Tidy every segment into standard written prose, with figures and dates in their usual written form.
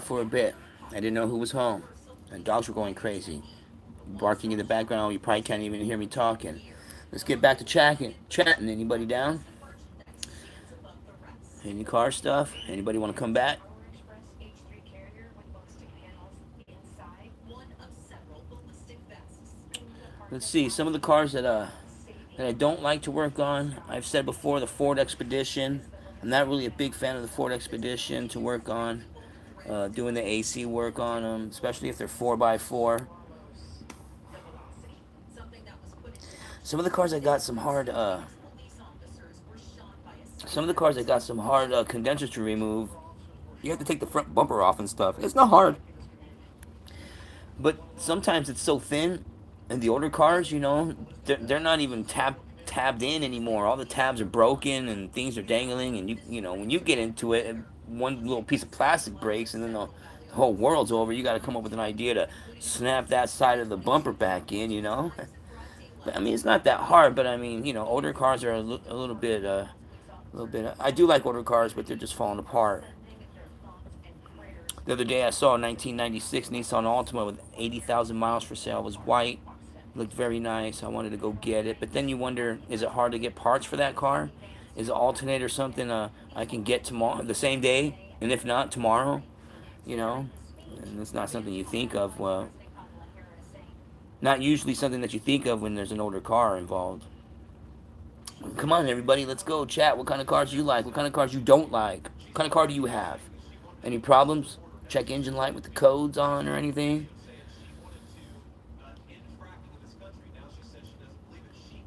for a bit. I didn't know who was home. And dogs were going crazy, barking in the background. You probably can't even hear me talking. Let's get back to chatting. Chatting. Anybody down? Any car stuff? Anybody want to come back? Let's see. Some of the cars that I don't like to work on. I've said before the Ford Expedition. I'm not really a big fan of the Ford Expedition to work on. Doing the AC work on them, especially if they're 4x4. Some of the cars I got some hard. Some of the cars I got some hard condensers to remove. You have to take the front bumper off and stuff. It's not hard, but sometimes it's so thin. And the older cars, they're not even tabbed in anymore. All the tabs are broken and things are dangling. And when you get into it, one little piece of plastic breaks, and then the whole world's over. You got to come up with an idea to snap that side of the bumper back in. But I mean, it's not that hard. But I mean, older cars are a little bit. I do like older cars, but they're just falling apart. The other day I saw a 1996 Nissan Altima with 80,000 miles for sale. It was white, looked very nice. I wanted to go get it, but then you wonder, is it hard to get parts for that car? Is the alternator something I can get tomorrow, the same day, and if not tomorrow? You know, and it's not something you think of. Well, not usually something that you think of when there's an older car involved. Come on, everybody, let's go chat. What kind of cars do you like? What kind of cars you don't like? What kind of car do you have? Any problems? Check engine light with the codes on or anything?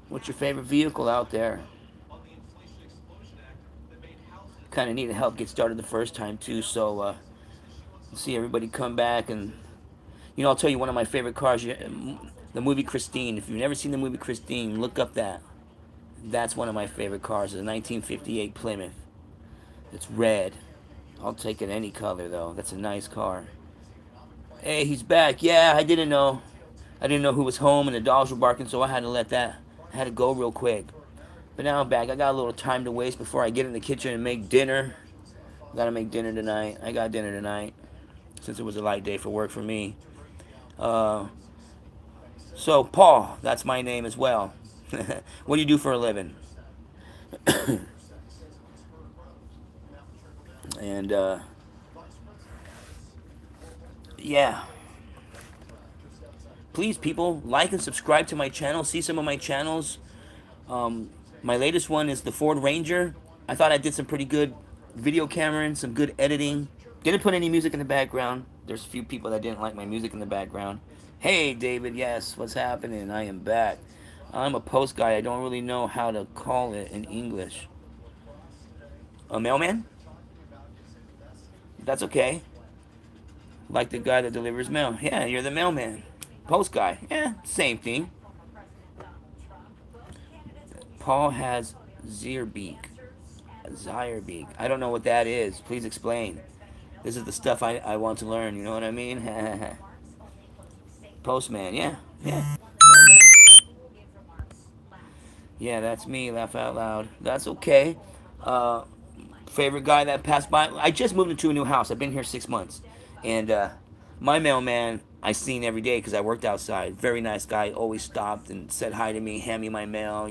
What's your favorite vehicle out there? Kind of need help get started the first time too. So see everybody come back, and I'll tell you one of my favorite cars. The movie Christine. If you've never seen the movie Christine, look up that. That's one of my favorite cars. It's a 1958 Plymouth. It's red. I'll take it any color though. That's a nice car. Hey, he's back. Yeah, I didn't know. I didn't know who was home, and the dogs were barking, so I had to let that. I had to go real quick. But now I'm back. I got a little time to waste before I get in the kitchen and make dinner. Gotta make dinner tonight. I got dinner tonight, since it was a light day for work for me. Uh, so Paul, that's my name as well. What do you do for a living? And yeah, please, people, like and subscribe to my channel. See some of my channels. Um, my latest one is the Ford Ranger. I thought I did some pretty good video camera and some good editing. Didn't put any music in the background. There's a few people that didn't like my music in the background. Hey, David, yes, what's happening? I am back. I'm a post guy. I don't really know how to call it in English. A mailman? That's okay. Like the guy that delivers mail. Yeah, you're the mailman. Post guy. Yeah, same thing. Paul has Zierbeek. Zierbeek. I don't know what that is. Please explain. This is the stuff I want to learn. You know what I mean? Postman. Yeah. Yeah. Yeah, that's me. Laugh out loud. That's okay. Uh, favorite guy that passed by. I just moved into a new house. I've been here 6 months, and my mailman I seen every day because I worked outside. Very nice guy. Always stopped and said hi to me, hand me my mail,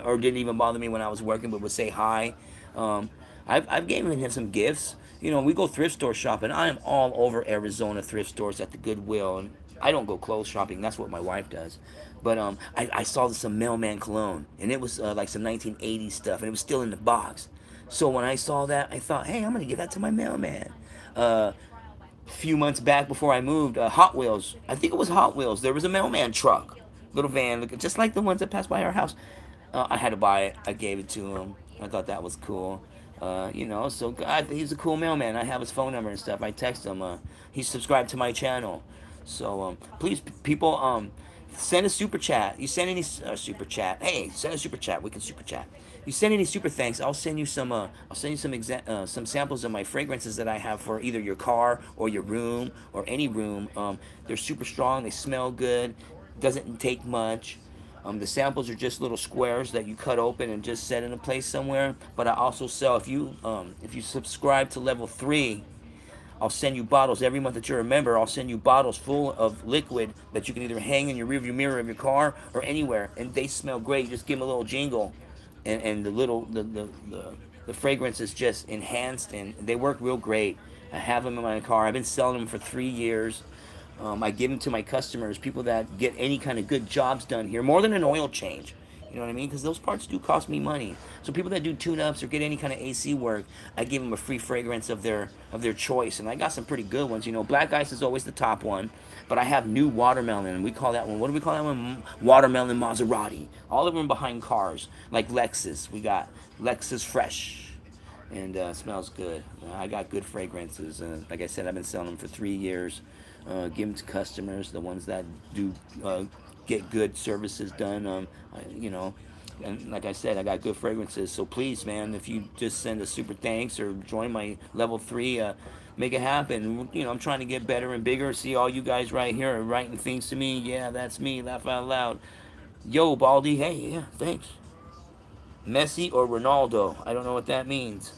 or didn't even bother me when I was working, but would say hi. Um, I've given him some gifts. We go thrift store shopping. I am all over Arizona thrift stores at the Goodwill, and I don't go clothes shopping. That's what my wife does. But I saw some mailman cologne, and it was like some 1980s stuff, and it was still in the box. So when I saw that, I thought, hey, I'm gonna give that to my mailman. Few months back before I moved, Hot Wheels. I think it was Hot Wheels. There was a mailman truck, little van, just like the ones that passed by our house. I had to buy it. I gave it to him. I thought that was cool. So God, he's a cool mailman. I have his phone number and stuff. I text him. He's subscribed to my channel. So please, people, send a super chat. You send any super chat. Hey, send a super chat. We can super chat. You send any super thanks. I'll send you some. I'll send you some samples of my fragrances that I have for either your car or your room or any room. They're super strong. They smell good. Doesn't take much. The samples are just little squares that you cut open and just set in a place somewhere. But I also sell, if you subscribe to level 3, I'll send you bottles every month that you're a member. I'll send you bottles full of liquid that you can either hang in your rearview mirror of your car or anywhere, and they smell great. You just give them a little jingle, and the little the fragrance is just enhanced, and they work real great. I have them in my car. I've been selling them for 3 years. I give them to my customers, people that get any kind of good jobs done here, more than an oil change. You know what I mean? Because those parts do cost me money. So people that do tune-ups or get any kind of AC work, I give them a free fragrance of their choice, and I got some pretty good ones. You know, Black Ice is always the top one, but I have new watermelon, and we call that one. What do we call that one? Watermelon Maserati. All of them behind cars, like Lexus. We got Lexus Fresh, and smells good. I got good fragrances. Like I said, I've been selling them for 3 years. Give them to customers, the ones that do get good services done. You know, and like I said, I got good fragrances. So please, man, if you just send a super thanks or join my level 3, make it happen. You know, I'm trying to get better and bigger. See all you guys right here writing things to me. Yeah, that's me. Laugh out loud. Yo, Baldy. Hey, yeah, thanks. Messi or Ronaldo? I don't know what that means.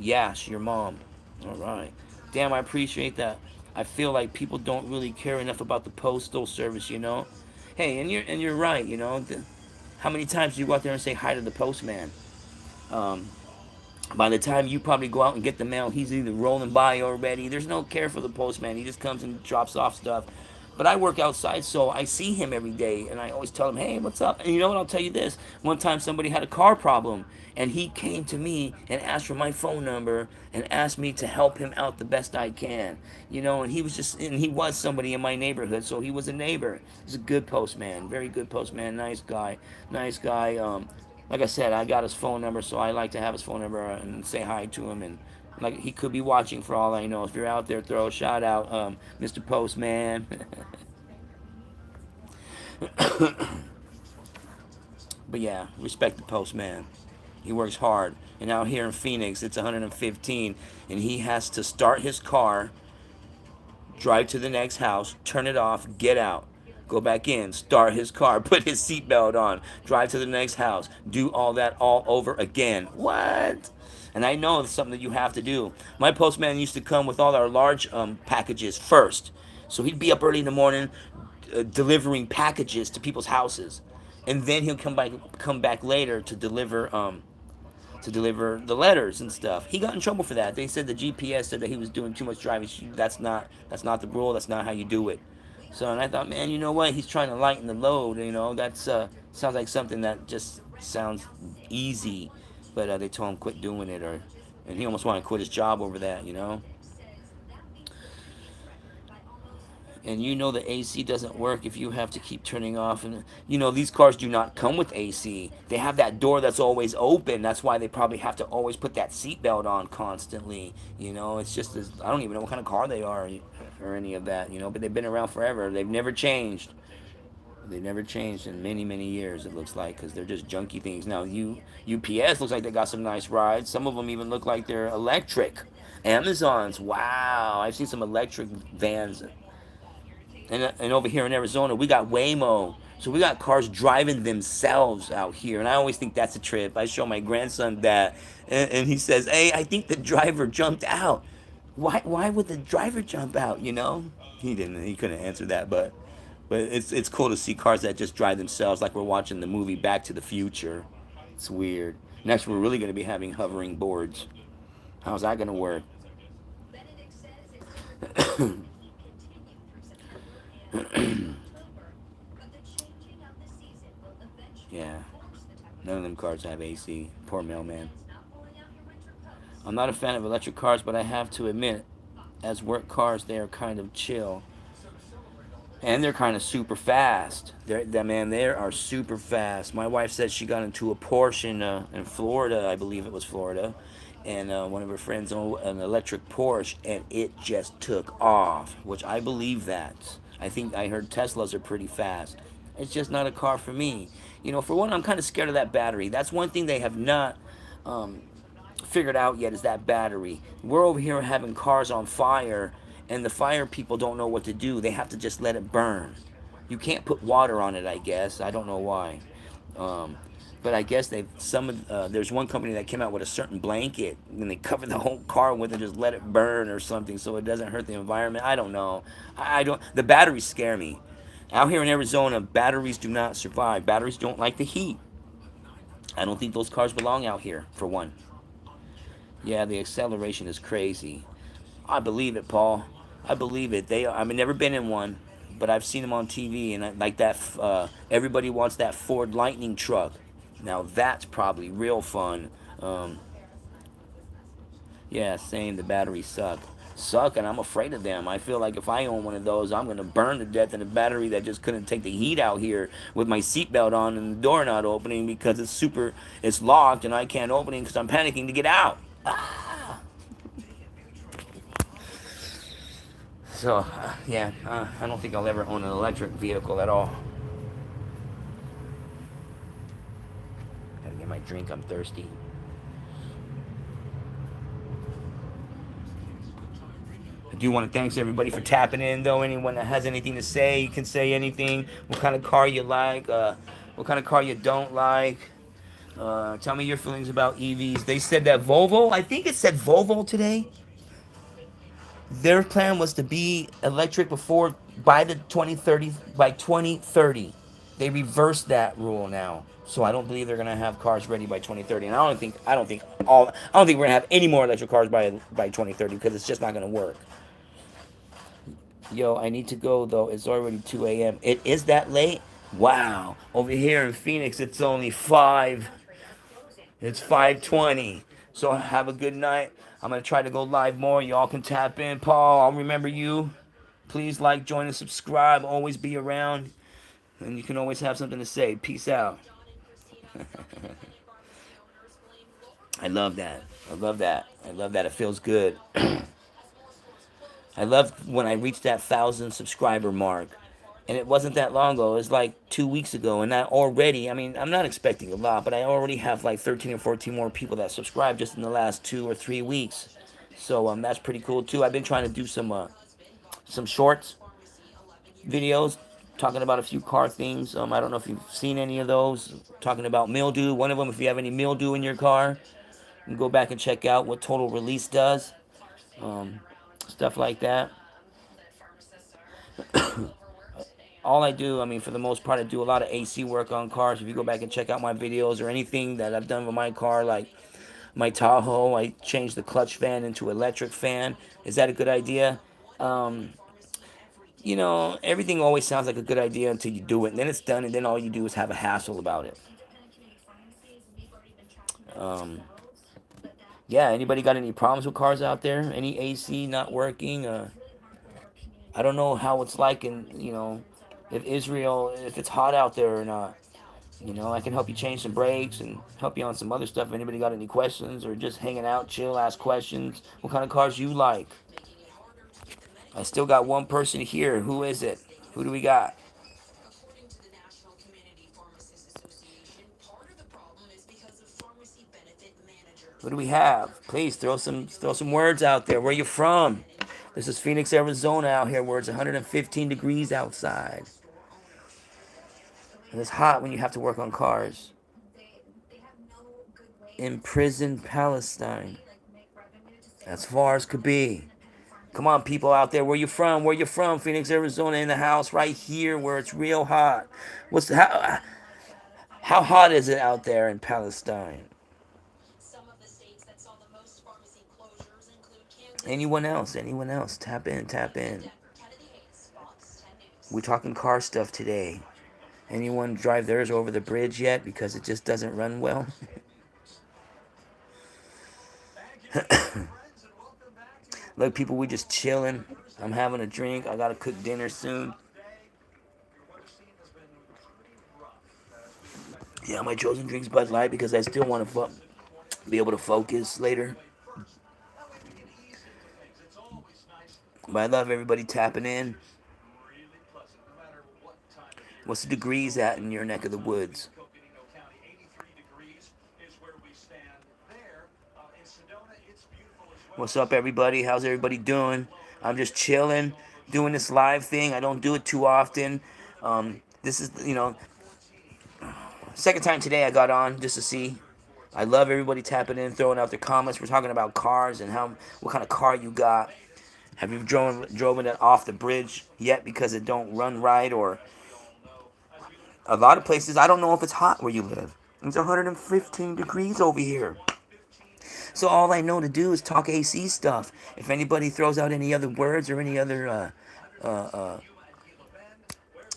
Yash, your mom. All right. Damn, I appreciate that. I feel like people don't really care enough about the postal service, you know. Hey, and you're right, you know. How many times do you go out there and say hi to the postman? Um, by the time you probably go out and get the mail, he's either rolling by already. There's no care for the postman. He just comes and drops off stuff. But I work outside, so I see him every day, and I always tell him, "Hey, what's up?" And you know what? I'll tell you this. One time, somebody had a car problem, and he came to me and asked for my phone number and asked me to help him out the best I can. You know, and he was somebody in my neighborhood, so he was a neighbor. He's a good postman, very good postman, nice guy, nice guy. Like I said, I got his phone number, so I like to have his phone number and say hi to him. And like he could be watching for all I know. If you're out there, throw a shout out, Mr. Postman. But yeah, respect the postman. He works hard. And out here in Phoenix, it's 115, and he has to start his car, drive to the next house, turn it off, get out, go back in, start his car, put his seatbelt on, drive to the next house, do all that all over again. What? And I know it's something that you have to do. My postman used to come with all our large packages first. So he'd be up early in the morning delivering packages to people's houses. And then he'll come back later to deliver the letters and stuff. He got in trouble for that. They said the GPS said that he was doing too much driving. That's not the rule. That's not how you do it. So and I thought, man, you know what? He's trying to lighten the load. You know, that's sounds like something that just sounds easy. But they told him quit doing it, and he almost wanted to quit his job over that. You know. And you know the AC doesn't work if you have to keep turning off. And you know these cars do not come with AC. They have that door that's always open. That's why they probably have to always put that seatbelt on constantly. You know, it's just I don't even know what kind of car they are or any of that. You know, but they've been around forever. They've never changed. They've never changed in many, many years, it looks like, because they're just junky things. Now, UPS looks like they got some nice rides. Some of them even look like they're electric. Amazons, wow. I've seen some electric vans. And over here in Arizona, we got Waymo. So we got cars driving themselves out here. And I always think that's a trip. I show my grandson that. And he says, hey, I think the driver jumped out. Why would the driver jump out, you know? He didn't. He couldn't answer that. But it's cool to see cars that just drive themselves like we're watching the movie Back to the Future. It's weird. Next, we're really going to be having hovering boards. How's that going to work? Yeah, none of them cars have AC. Poor mailman. I'm not a fan of electric cars, but I have to admit, as work cars, they are kind of chill. And they're kind of super fast. They are super fast. My wife said she got into a Porsche in Florida, I believe it was Florida, and one of her friends owned an electric Porsche, and it just took off, which I believe that. I think I heard Teslas are pretty fast. It's just not a car for me. You know, for one, I'm kind of scared of that battery. That's one thing they have not um, figured out yet is that battery. We're over here having cars on fire, and the fire people don't know what to do. They have to just let it burn. You can't put water on it, I guess. I don't know why. Um, But I guess there's one company that came out with a certain blanket and they cover the whole car with it, just let it burn or something so it doesn't hurt the environment. I don't know. I don't. The batteries scare me. Out here in Arizona, batteries do not survive. Batteries don't like the heat. I don't think those cars belong out here, for one. Yeah, the acceleration is crazy. I believe it, Paul. I believe it. I've never been in one, but I've seen them on TV, and like that. Everybody wants that Ford Lightning truck. Now that's probably real fun. Um, yeah, same. The batteries suck, and I'm afraid of them. I feel like if I own one of those, I'm gonna burn to death in a battery that just couldn't take the heat out here with my seatbelt on and the door not opening because it's locked and I can't open it because I'm panicking to get out. So, yeah, I don't think I'll ever own an electric vehicle at all. Gotta get my drink, I'm thirsty. I do want to thank everybody for tapping in, though. Anyone that has anything to say, you can say anything. What kind of car you like, what kind of car you don't like. Tell me your feelings about EVs. They said that Volvo, I think it said Volvo today, their plan was to be electric before by the 2030 by 2030. They reversed that rule now. So I don't believe they're gonna have cars ready by 2030. And I don't think we're gonna have any more electric cars by 2030 because it's just not gonna work. Yo, I need to go though. It's already 2 a.m. It is that late? Wow. Over here in Phoenix it's only 5. It's 5:20. So have a good night. I'm gonna try to go live more. Y'all can tap in. Paul, I'll remember you. Please like, join, and subscribe. Always be around. And you can always have something to say. Peace out. I love that. I love that. I love that. It feels good. I love when I reached that 1,000 subscriber mark. And it wasn't that long ago. It was like 2 weeks ago. And I already, I mean, I'm not expecting a lot, but I already have like 13 or 14 more people that subscribe just in the last 2 or 3 weeks. So that's pretty cool too. I've been trying to do some shorts videos talking about a few car things. I don't know if you've seen any of those. Talking about mildew. One of them, if you have any mildew in your car, you can go back and check out what Total Release does. Um, Stuff like that. All I do, I mean, for the most part, I do a lot of AC work on cars. If you go back and check out my videos or anything that I've done with my car, like my Tahoe, I changed the clutch fan into electric fan. Is that a good idea? Um, Everything always sounds like a good idea until you do it, and then it's done, and then all you do is have a hassle about it. Um, yeah, anybody got any problems with cars out there? Any AC not working? I don't know how it's like if Israel, if it's hot out there or not. I can help you change some brakes and help you on some other stuff. If anybody got any questions or just hanging out, chill, ask questions. What kind of cars you like? I still got one person here. Who is it? Who do we got? Who do we have? Please throw some words out there. Where you from? This is Phoenix, Arizona out here where it's 115 degrees outside. And it's hot when you have to work on cars. Imprisoned Palestine. As far as could be. Come on, people out there. Where you from? Where you from? Phoenix, Arizona, in the house right here where it's real hot. How hot is it out there in Palestine? Anyone else? Anyone else? Tap in, tap in. We're talking car stuff today. Anyone drive theirs over the bridge yet because it just doesn't run well? Look, people, we just chilling. I'm having a drink. I gotta cook dinner soon. Yeah, my chosen drink's Bud Light because I still want to be able to focus later. But I love everybody tapping in. What's the degrees at in your neck of the woods? What's up, everybody? How's everybody doing? I'm just chilling, doing this live thing. I don't do it too often. This is, Second time today I got on just to see. I love everybody tapping in, throwing out their comments. We're talking about cars and how what kind of car you got. Have you driven it off the bridge yet because it don't run right? Or a lot of places, I don't know if it's hot where you live. It's 115 degrees over here. So all I know to do is talk AC stuff. If anybody throws out any other words or any other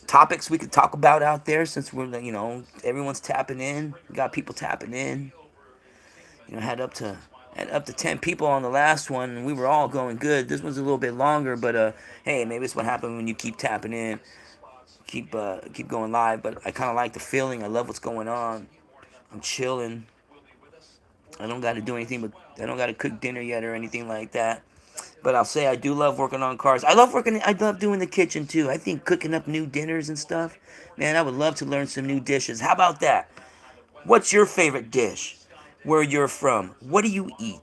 topics we could talk about out there, since we're everyone's tapping in, we got people tapping in. Had up to 10 people on the last one, and we were all going good. This one's a little bit longer, but hey, maybe it's what happens when you keep tapping in, keep going live. But I kind of like the feeling. I love what's going on. I'm chilling. I don't got to do anything, but I don't got to cook dinner yet or anything like that. But I'll say I do love working on cars. I love doing the kitchen too. I think cooking up new dinners and stuff. Man, I would love to learn some new dishes. How about that? What's your favorite dish? Where you're from? What do you eat?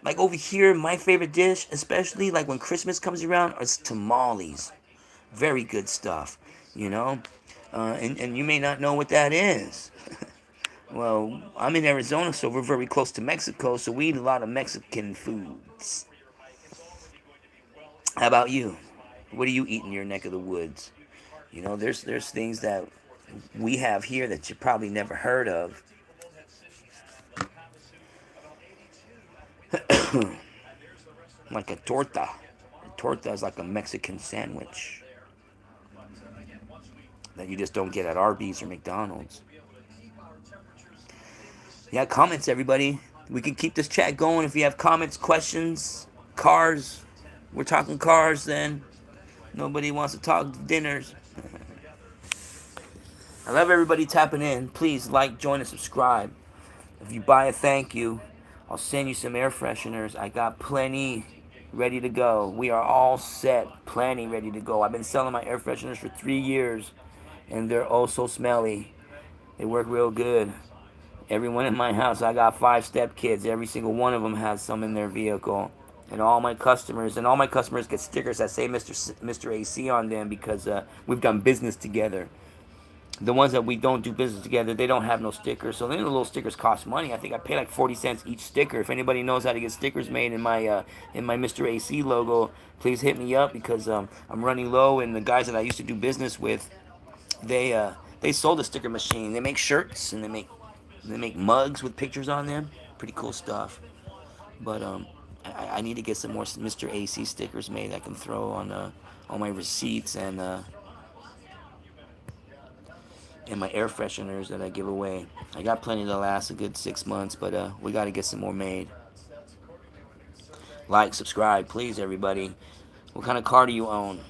Like over here, my favorite dish, especially like when Christmas comes around, is tamales. Very good stuff, you know? And you may not know what that is. Well, I'm in Arizona, so we're very close to Mexico, so we eat a lot of Mexican foods. How about you? What do you eat in your neck of the woods? There's things that we have here that you probably never heard of. Like a torta. A torta is like a Mexican sandwich that you just don't get at Arby's or McDonald's. Yeah, comments, everybody. We can keep this chat going if you have comments, questions, cars. We're talking cars then. Nobody wants to talk dinners. I love everybody tapping in. Please like, join, and subscribe. If you buy a thank you, I'll send you some air fresheners. I got plenty ready to go. We are all set, plenty ready to go. I've been selling my air fresheners for 3 years, and they're oh so smelly. They work real good. Everyone in my house, I got 5 step kids. Every single one of them has some in their vehicle. And all my customers get stickers that say Mr. AC on them because we've done business together. The ones that we don't do business together, they don't have no stickers. So then the little stickers cost money. I think I pay like 40 cents each sticker. If anybody knows how to get stickers made in my Mr. AC logo, please hit me up because I'm running low. And the guys that I used to do business with, they sold a sticker machine. They make shirts and they make mugs with pictures on them. Pretty cool stuff. But I need to get some more Mr. AC stickers made I can throw on my receipts and my air fresheners that I give away. I got plenty to last a good 6 months, but we got to get some more made. Like, subscribe, please, everybody. What kind of car do you own?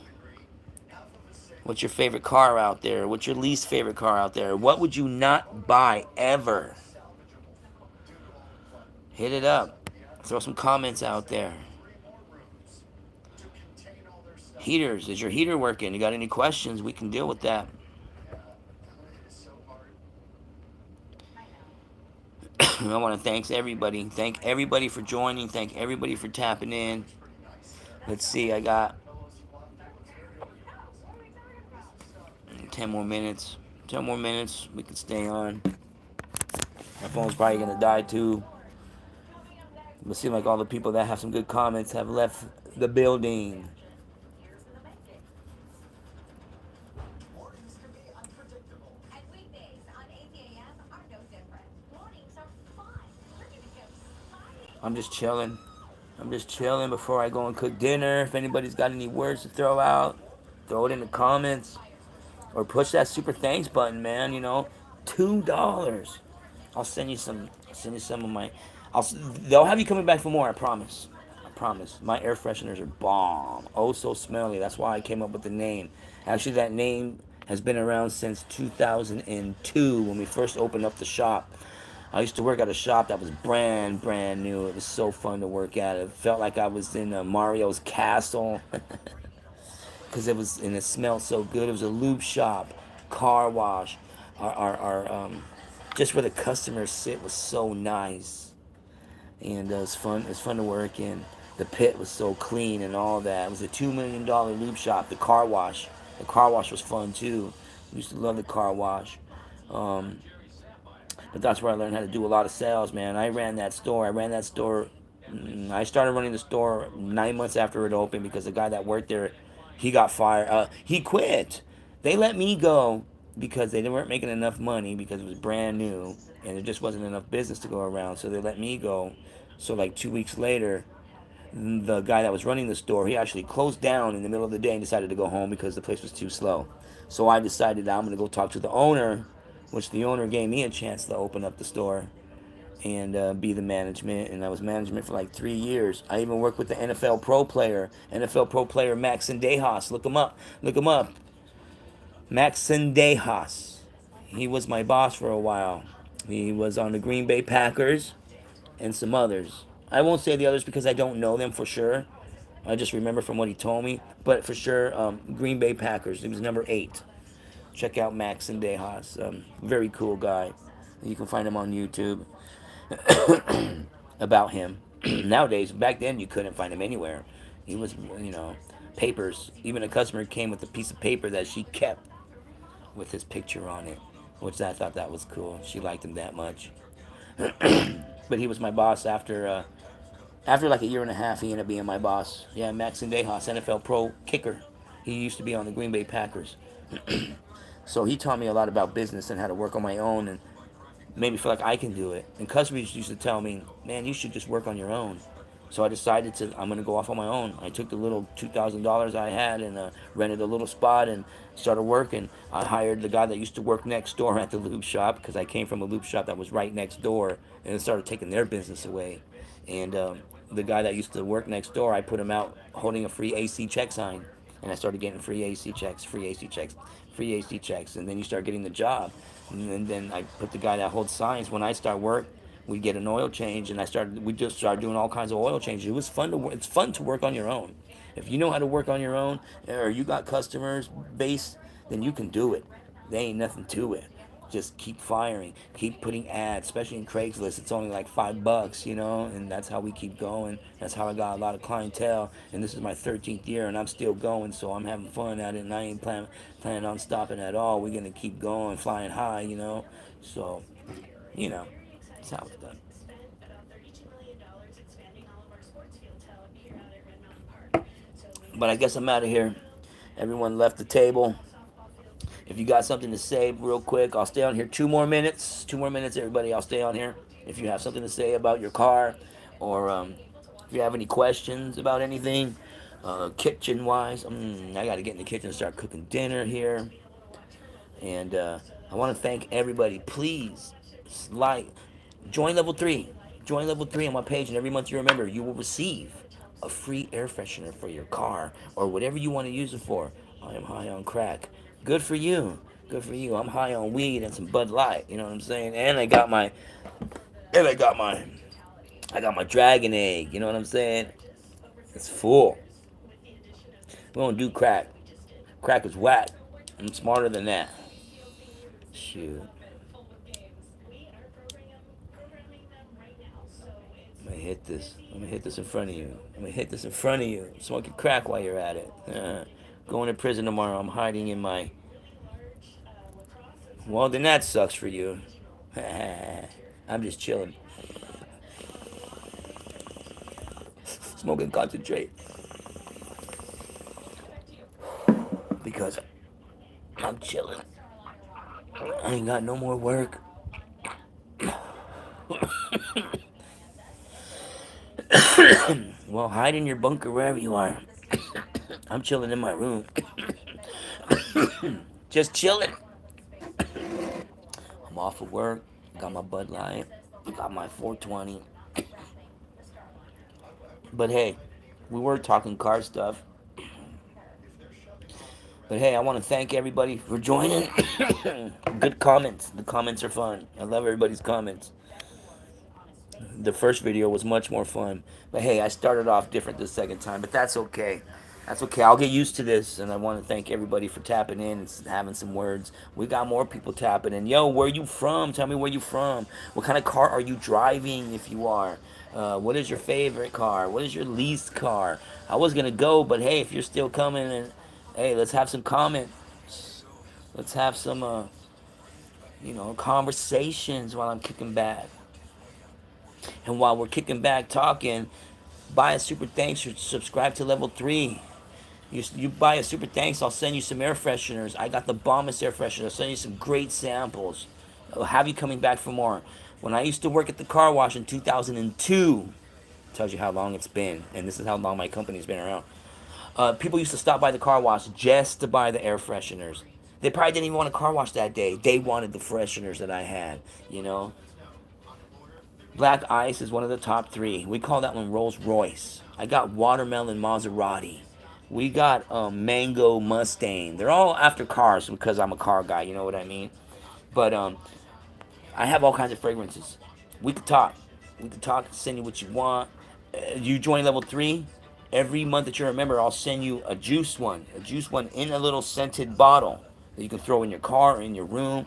What's your favorite car out there? What's your least favorite car out there? What would you not buy ever? Hit it up. Throw some comments out there. Heaters. Is your heater working? You got any questions? We can deal with that. I want to thank everybody. Thank everybody for joining. Thank everybody for tapping in. Let's see. I got 10 more minutes. 10 more minutes. We can stay on. My phone's probably going to die too. It seems like all the people that have some good comments have left the building. I'm just chilling. I'm just chilling before I go and cook dinner. If anybody's got any words to throw out, throw it in the comments. Or push that super thanks button, man. $2. I'll send you some. Send you some of my. They'll have you coming back for more. I promise. I promise. My air fresheners are bomb. Oh, so smelly. That's why I came up with the name. Actually, that name has been around since 2002 when we first opened up the shop. I used to work at a shop that was brand new. It was so fun to work at. It felt like I was in Mario's castle. Because it smelled so good. It was a lube shop, car wash. Just where the customers sit was so nice, and it was fun. It was fun to work in. The pit was so clean and all that. It was a $2 million lube shop. The car wash was fun too. We used to love the car wash. But that's where I learned how to do a lot of sales, man. I ran that store. I started running the store 9 months after it opened because the guy that worked there, he got fired. He quit. They let me go because they weren't making enough money because it was brand new and there just wasn't enough business to go around. So they let me go. So like 2 weeks later, the guy that was running the store, he actually closed down in the middle of the day and decided to go home because the place was too slow. So I decided I'm going to go talk to the owner, which the owner gave me a chance to open up the store and be the management. And I was management for like 3 years. I even worked with the NFL Pro player Max Sendejas. Look him up. Look him up. Max Sendejas. He was my boss for a while. He was on the Green Bay Packers and some others. I won't say the others because I don't know them for sure. I just remember from what he told me. But for sure, Green Bay Packers. He was number 8. Check out Max Sendejas. Very cool guy. You can find him on YouTube. About him. Nowadays, back then you couldn't find him anywhere. He was, papers. Even a customer came with a piece of paper that she kept with his picture on it, which I thought that was cool. She liked him that much. But he was my boss after like a year and a half. He ended up being my boss. Yeah, Max Sendejas, NFL Pro kicker. He used to be on the Green Bay Packers. So he taught me a lot about business and how to work on my own and made me feel like I can do it. And customers used to tell me, man, you should just work on your own. So I decided I'm going to go off on my own. I took the little $2,000 I had and rented a little spot and started working. I hired the guy that used to work next door at the lube shop because I came from a lube shop that was right next door and it started taking their business away. And the guy that used to work next door, I put him out holding a free AC check sign. And I started getting free AC checks, free AC checks, free AC checks. And then you start getting the job. And then I put the guy that holds signs. When I start work, we get an oil change, and we just started doing all kinds of oil changes. It was fun to. It's fun to work on your own. If you know how to work on your own, or you got customers base, then you can do it. There ain't nothing to it. Just keep firing, keep putting ads, especially in Craigslist. It's only like $5, and that's how we keep going. That's how I got a lot of clientele. And this is my 13th year, and I'm still going, so I'm having fun at it, and I ain't planning on stopping at all. We're gonna keep going, flying high. So, you know, that's how it's done. But I guess I'm out of here. Everyone left the table. If you got something to say, real quick, I'll stay on here 2 more minutes. 2 more minutes, everybody. I'll stay on here. If you have something to say about your car, or if you have any questions about anything, kitchen wise, I got to get in the kitchen and start cooking dinner here. And I want to thank everybody. Please, like, join level 3. Join level 3 on my page, and every month you remember you will receive a free air freshener for your car or whatever you want to use it for. I am high on crack. Good for you. Good for you. I'm high on weed and some Bud Light. You know what I'm saying? And I got my dragon egg. You know what I'm saying? It's full. We don't do crack. Crack is whack. I'm smarter than that. Shoot. I'm gonna hit this. I'm gonna hit this in front of you. I'm gonna hit this in front of you. Smoking crack while you're at it. Going to prison tomorrow. I'm hiding in my. Well, then that sucks for you. I'm just chilling. Smoking concentrate. Because I'm chilling. I ain't got no more work. Well, hide in your bunker wherever you are. I'm chilling in my room. Just chilling. I'm off of work. Got my Bud Light. Got my 420. But hey, we were talking car stuff. But hey, I want to thank everybody for joining. Good comments. The comments are fun. I love everybody's comments. The first video was much more fun. But hey, I started off different the second time, but that's okay. That's okay. I'll get used to this, and I want to thank everybody for tapping in and having some words. We got more people tapping in. Yo, where you from? Tell me where you from. What kind of car are you driving if you are? What is your favorite car? What is your least car? I was going to go, but hey, if you're still coming, and hey, let's have some comments. Let's have some conversations while I'm kicking back. And while we're kicking back talking, buy a super thanks or subscribe to level 3. You buy a super thanks, I'll send you some air fresheners. I got the bombest air freshener. I'll send you some great samples. I'll have you coming back for more. When I used to work at the car wash in 2002, tells you how long it's been, and this is how long my company's been around. People used to stop by the car wash just to buy the air fresheners. They probably didn't even want a car wash that day. They wanted the fresheners that I had, you know. Black Ice is one of the top 3. We call that one Rolls Royce. I got Watermelon Maserati. We got Mango Mustang. They're all after cars because I'm a car guy, you know what I mean? But I have all kinds of fragrances. We could talk. We could talk, send you what you want. You join level 3. Every month that you're a member, I'll send you a juice one. A juice one in a little scented bottle that you can throw in your car or in your room.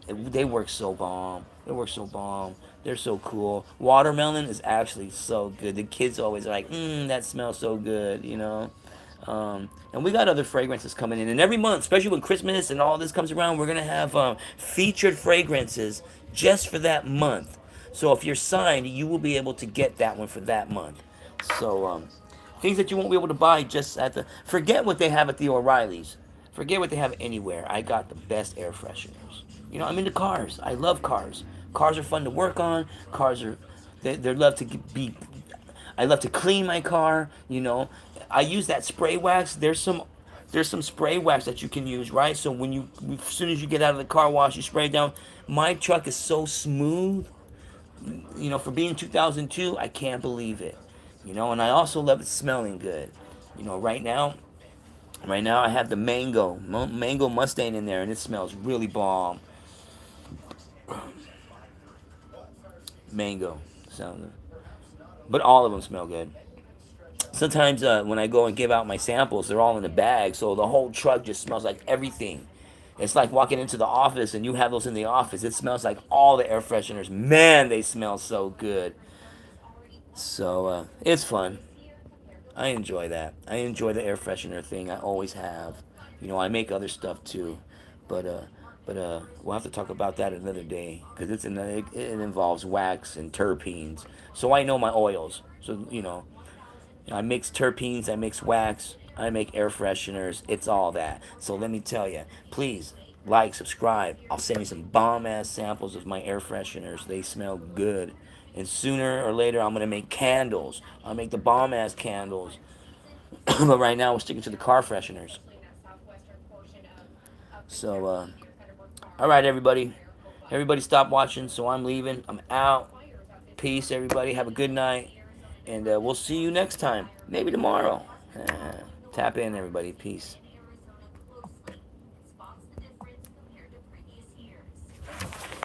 They work so bomb. They work so bomb. They're so cool. Watermelon is actually so good. The kids always are like, that smells so good, you know. And we got other fragrances coming in. And every month, especially when Christmas and all this comes around, we're going to have featured fragrances just for that month. So if you're signed, you will be able to get that one for that month. So things that you won't be able to buy just at the... Forget what they have at the O'Reilly's. Forget what they have anywhere. I got the best air fresheners. I'm into cars. I love cars. Cars are fun to work on. Cars are... They love to be... I love to clean my car, I use that spray wax. There's some spray wax that you can use, right? So as soon as you get out of the car wash, you spray it down. My truck is so smooth, for being 2002, I can't believe it. And I also love it smelling good. Right now I have the mango Mustang in there, and it smells really bomb. Mango, but all of them smell good. Sometimes when I go and give out my samples, they're all in a bag, so the whole truck just smells like everything. It's like walking into the office and you have those in the office. It smells like all the air fresheners. Man, they smell so good. So it's fun. I enjoy that. I enjoy the air freshener thing. I always have. I make other stuff too, but we'll have to talk about that another day because it involves wax and terpenes. So I know my oils. So I mix terpenes, I mix wax, I make air fresheners. It's all that. So let me tell you, please like, subscribe. I'll send you some bomb ass samples of my air fresheners. They smell good. And sooner or later, I'm gonna make candles. I'll make the bomb ass candles. But right now, we're sticking to the car fresheners. So, all right, everybody. Everybody, stop watching. So I'm leaving. I'm out. Peace, everybody. Have a good night. And we'll see you next time. Maybe tomorrow. Tap in, everybody. Peace.